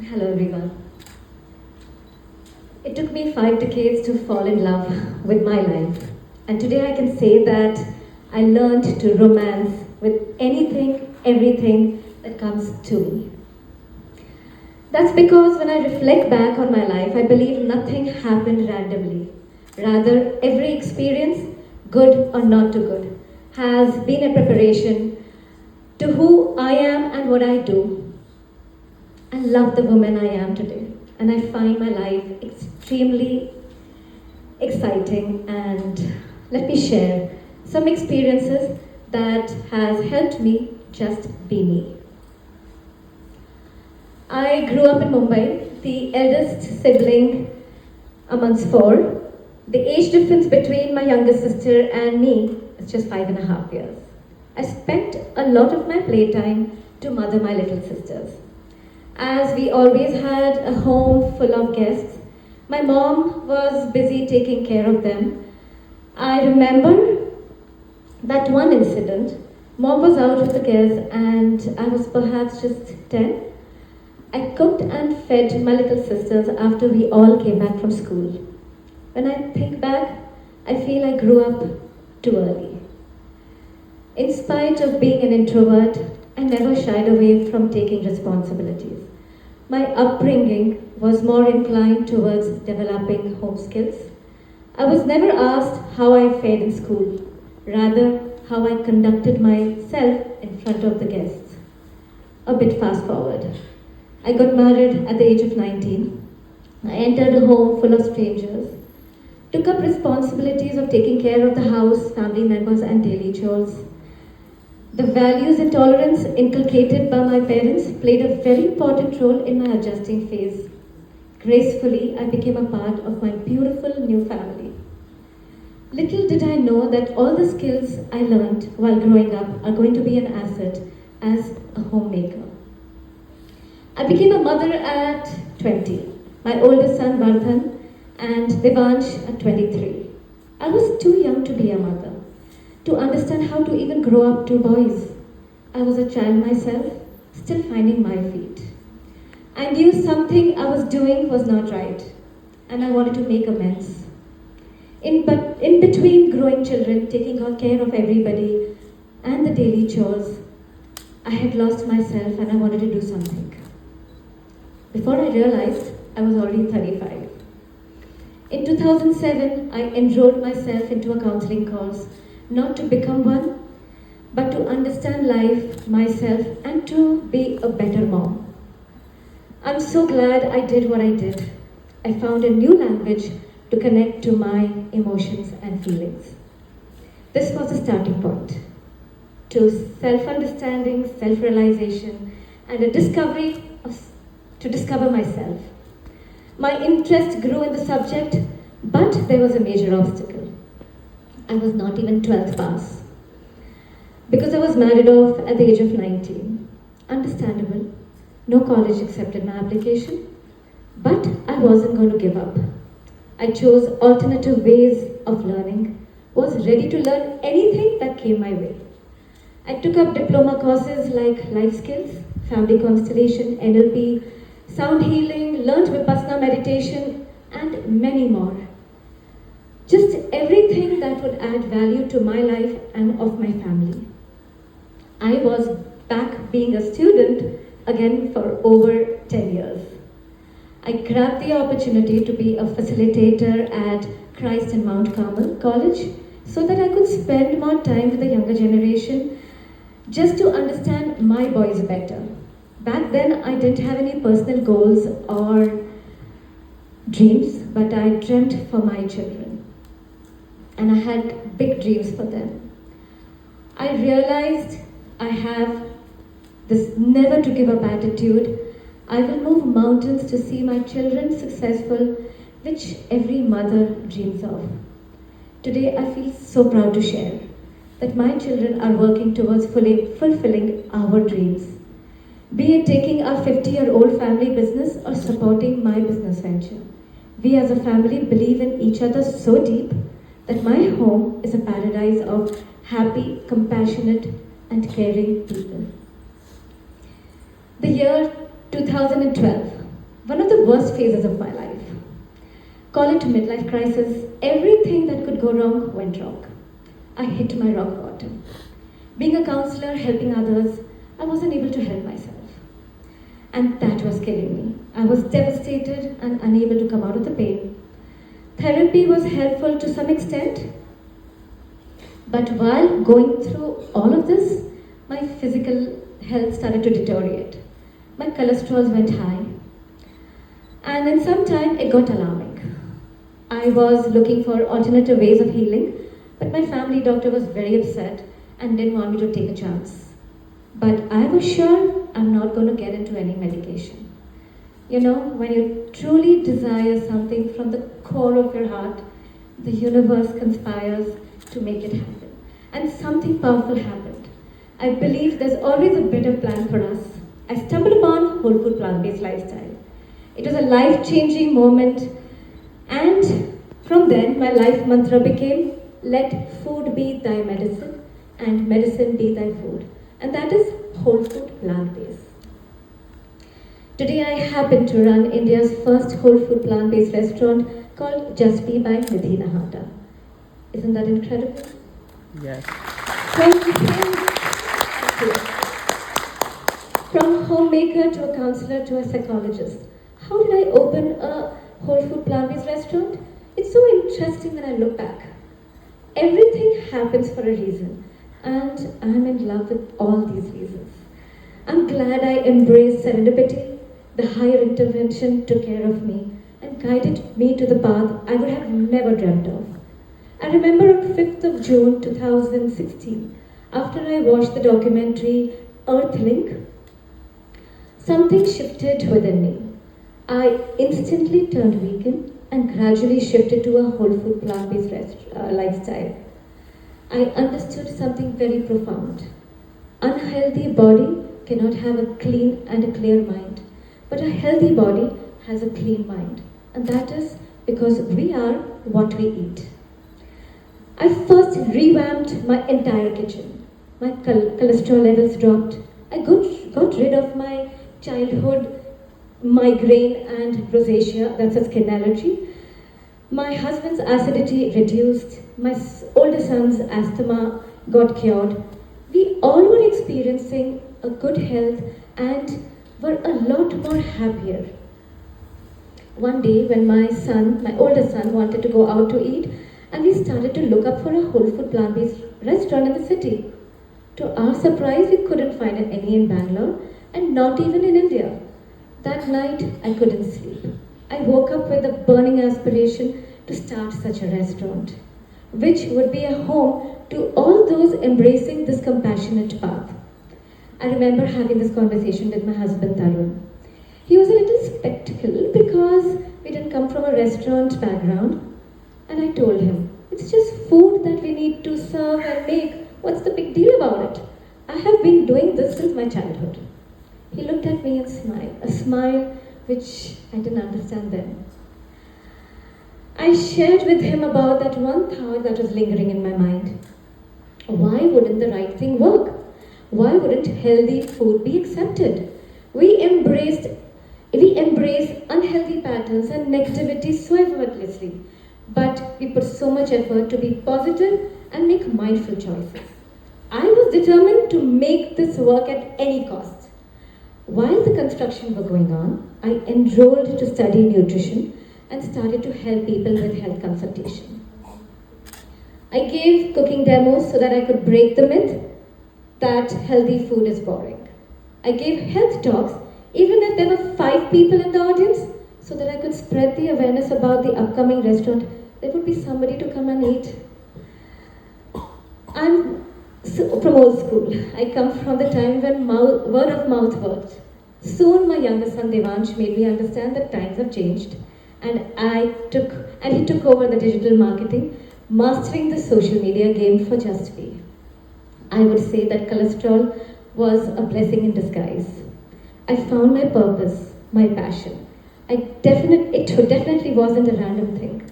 Hello everyone. It took me 5 decades to fall in love with my life. And today I can say that I learned to romance with anything, everything that comes to me. That's because when I reflect back on my life, I believe nothing happened randomly. Rather, every experience, good or not too good, has been a preparation to who I am and what I do. I love the woman I am today, and I find my life extremely exciting. And let me share some experiences that has helped me just be me. I grew up in Mumbai, the eldest sibling amongst four. The age difference between my younger sister and me is just 5.5 years. I spent a lot of my playtime to mother my little sisters. As we always had a home full of guests, my mom was busy taking care of them. I remember that one incident. Mom was out with the guests and I was perhaps just 10. I cooked and fed my little sisters after we all came back from school. When I think back, I feel I grew up too early. In spite of being an introvert, I never shied away from taking responsibilities. My upbringing was more inclined towards developing home skills. I was never asked how I fared in school, rather, how I conducted myself in front of the guests. A bit fast forward. I got married at the age of 19. I entered a home full of strangers, took up responsibilities of taking care of the house, family members, and daily chores. The values and tolerance inculcated by my parents played a very important role in my adjusting phase. Gracefully, I became a part of my beautiful new family. Little did I know that all the skills I learned while growing up are going to be an asset as a homemaker. I became a mother at 20. My oldest son Vardhan and Devansh at 23. I was too young to be a mother, to understand how to even grow up two boys. I was a child myself, still finding my feet. I knew something I was doing was not right, and I wanted to make amends. But in between growing children, taking care of everybody, and the daily chores, I had lost myself and I wanted to do something. Before I realized, I was already 35. In 2007, I enrolled myself into a counseling course, not to become one, but to understand life, myself, and to be a better mom. I'm so glad I did what I did. I found a new language to connect to my emotions and feelings. This was a starting point to self-understanding, self-realization, and a discovery to discover myself. My interest grew in the subject, but there was a major obstacle. I was not even 12th pass because I was married off at the age of 19. Understandable. No college accepted my application, but I wasn't going to give up. I chose alternative ways of learning, was ready to learn anything that came my way. I took up diploma courses like life skills, family constellation, NLP, sound healing, learned Vipassana meditation, and many more. Just everything that would add value to my life and of my family. I was back being a student again for over 10 years. I grabbed the opportunity to be a facilitator at Christ and Mount Carmel College so that I could spend more time with the younger generation just to understand my boys better. Back then, I didn't have any personal goals or dreams, but I dreamt for my children. And I had big dreams for them. I realized I have this never to give up attitude. I will move mountains to see my children successful, which every mother dreams of. Today, I feel so proud to share that my children are working towards fulfilling our dreams. Be it taking our 50-year-old family business or supporting my business venture. We as a family believe in each other so deep that my home is a paradise of happy, compassionate, and caring people. The year 2012. One of the worst phases of my life. Call it midlife crisis. Everything that could go wrong went wrong. I hit my rock bottom. Being a counselor, helping others, I wasn't able to help myself. And that was killing me. I was devastated and unable to come out of the pain. Therapy was helpful to some extent, but while going through all of this, my physical health started to deteriorate. My cholesterol went high, and then sometime it got alarming. I was looking for alternative ways of healing, but my family doctor was very upset and didn't want me to take a chance. But I was sure I'm not going to get into any medication. You know, when you truly desire something from the core of your heart, the universe conspires to make it happen. And something powerful happened. I believe there's always a better plan for us. I stumbled upon whole food plant-based lifestyle. It was a life-changing moment, and from then my life mantra became, let food be thy medicine and medicine be thy food. And that is whole food plant-based. Today I happen to run India's first whole food plant-based restaurant called Just Be by Nidhi Nahata. Isn't that incredible? Yes. From homemaker to a counselor to a psychologist. How did I open a whole food plant-based restaurant? It's so interesting when I look back. Everything happens for a reason, and I'm in love with all these reasons. I'm glad I embraced serendipity. The higher intervention took care of me and guided me to the path I would have never dreamt of. I remember on 5th of June 2016, after I watched the documentary Earthlink, something shifted within me. I instantly turned vegan and gradually shifted to a whole food plant-based lifestyle. I understood something very profound. Unhealthy body cannot have a clean and a clear mind, but a healthy body has a clean mind, and that is because we are what we eat. I first revamped my entire kitchen. My cholesterol levels dropped. I got rid of my childhood migraine and rosacea, that's a skin allergy. My husband's acidity reduced. My older son's asthma got cured. We all were experiencing a good health and were a lot more happier. One day when my older son wanted to go out to eat, and we started to look up for a whole food plant-based restaurant in the city. To our surprise, we couldn't find any in Bangalore and not even in India. That night, I couldn't sleep. I woke up with a burning aspiration to start such a restaurant, which would be a home to all those embracing this compassionate path. I remember having this conversation with my husband Tarun. He was a little skeptical because we didn't come from a restaurant background. And I told him, it's just food that we need to serve and make. What's the big deal about it? I have been doing this since my childhood. He looked at me and smiled, a smile which I didn't understand then. I shared with him about that one thought that was lingering in my mind. Why wouldn't the right thing work? Why wouldn't healthy food be accepted? We embrace unhealthy patterns and negativity so effortlessly, but we put so much effort to be positive and make mindful choices. I was determined to make this work at any cost. While the construction was going on, I enrolled to study nutrition and started to help people with health consultation. I gave cooking demos so that I could break the myth that healthy food is boring. I gave health talks even if there were 5 people in the audience so that I could spread the awareness about the upcoming restaurant. There would be somebody to come and eat. I'm from old school. I come from the time when word of mouth worked. Soon my younger son Devansh made me understand that times have changed, and he took over the digital marketing, mastering the social media game for Just Be. I would say that cholesterol was a blessing in disguise. I found my purpose, my passion. It definitely wasn't a random thing.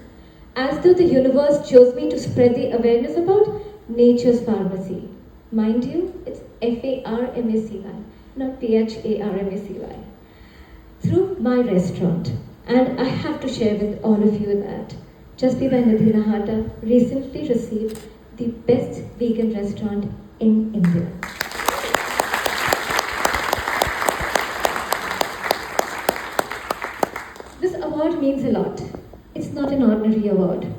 As though the universe chose me to spread the awareness about nature's pharmacy. Mind you, it's Pharmacy, not Pharmacy. Through my restaurant. And I have to share with all of you that Just Be by Nidhi Nahata recently received the best vegan restaurant in India. This award means a lot. It's not an ordinary award.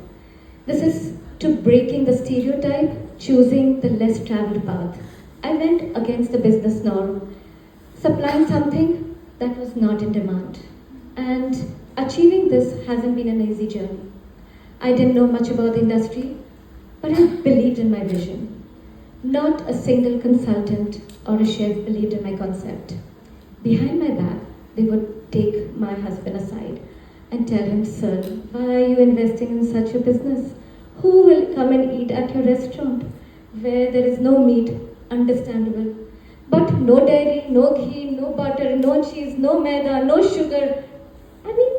This is to breaking the stereotype, choosing the less traveled path. I went against the business norm, supplying something that was not in demand. And achieving this hasn't been an easy journey. I didn't know much about the industry, but I believed in my vision. Not a single consultant or a chef believed in my concept. Behind my back, they would take my husband aside and tell him, "Sir, why are you investing in such a business? Who will come and eat at your restaurant where there is no meat?" Understandable. But no dairy, no ghee, no butter, no cheese, no maida, no sugar. I mean,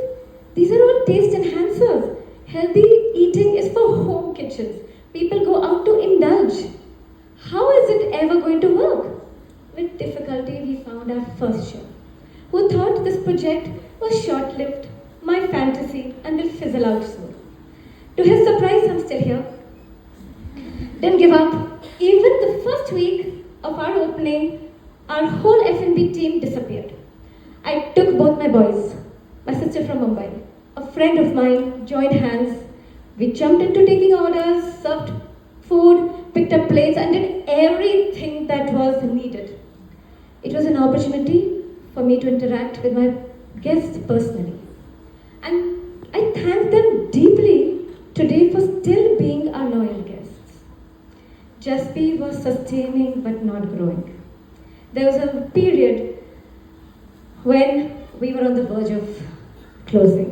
these are all taste enhancers. Healthy eating is for home kitchens. People go out to indulge. How is it ever going to work? With difficulty, we found our first chef, who thought this project was short-lived, my fantasy, and will fizzle out soon. To his surprise, I'm still here. Didn't give up. Even the first week of our opening, our whole F&B team disappeared. I took both my boys, my sister from Mumbai, a friend of mine, joined hands. We jumped into taking orders, served food, picked up plates, and did everything that was needed. It was an opportunity for me to interact with my guests personally. And I thank them deeply today for still being our loyal guests. Just Be was sustaining but not growing. There was a period when we were on the verge of closing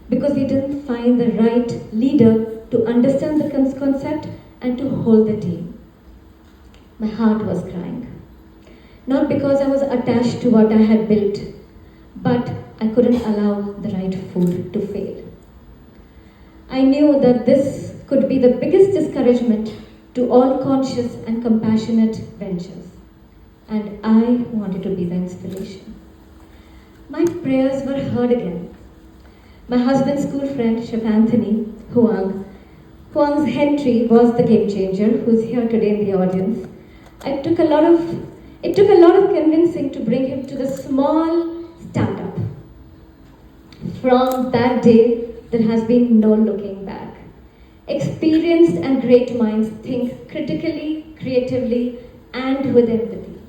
because we didn't find the right leader to understand the concept and to hold the team. My heart was crying. Not because I was attached to what I had built, but I couldn't allow the right food to fail. I knew that this could be the biggest discouragement to all conscious and compassionate ventures. And I wanted to be the inspiration. My prayers were heard again. My husband's school friend, Chef Anthony Huang's entry was the game changer, who's here today in the audience. It took a lot of convincing to bring him to the small startup. From that day, there has been no looking back. Experienced and great minds think critically, creatively, and with empathy.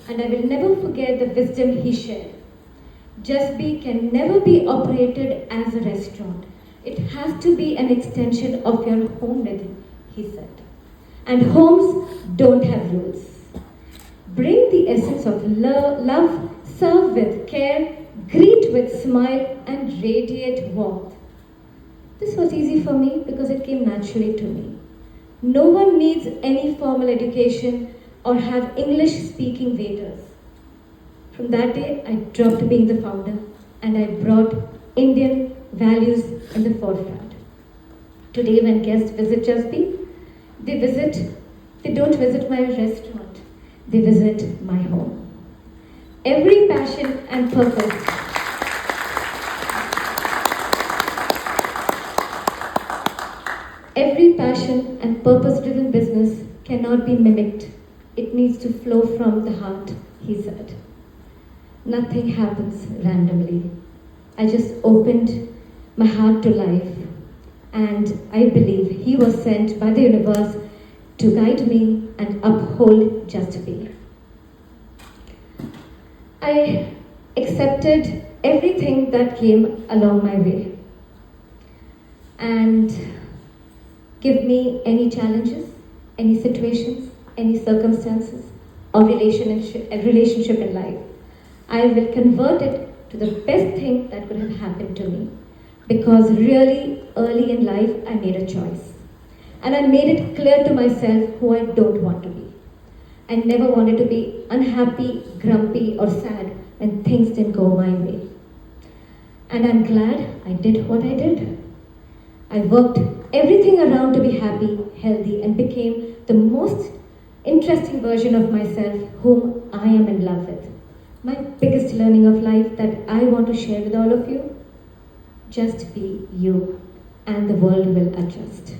And I will never forget the wisdom he shared. Just Be can never be operated as a restaurant. It has to be an extension of your home, Nidhi, he said. And homes don't have rules. Bring the essence of love, serve with care, greet with smile, and radiate warmth. This was easy for me because it came naturally to me. No one needs any formal education or have English-speaking waiters. From that day, I dropped being the founder and I brought Indian values in the forefront. Today, when guests visit Just Be, they don't visit my restaurant, they visit my home. Every passion and purpose Every passion and purpose-driven business cannot be mimicked. It needs to flow from the heart, he said. Nothing happens randomly. I just opened my heart to life, and I believe he was sent by the universe to guide me and uphold Just Be. I accepted everything that came along my way. And give me any challenges, any situations, any circumstances, or relationship in life. I will convert it to the best thing that could have happened to me. Because really early in life, I made a choice. And I made it clear to myself who I don't want to be. I never wanted to be unhappy, grumpy, or sad when things didn't go my way. And I'm glad I did what I did. I worked everything around to be happy, healthy, and became the most interesting version of myself whom I am in love with. My biggest learning of life that I want to share with all of you, just be you and the world will adjust.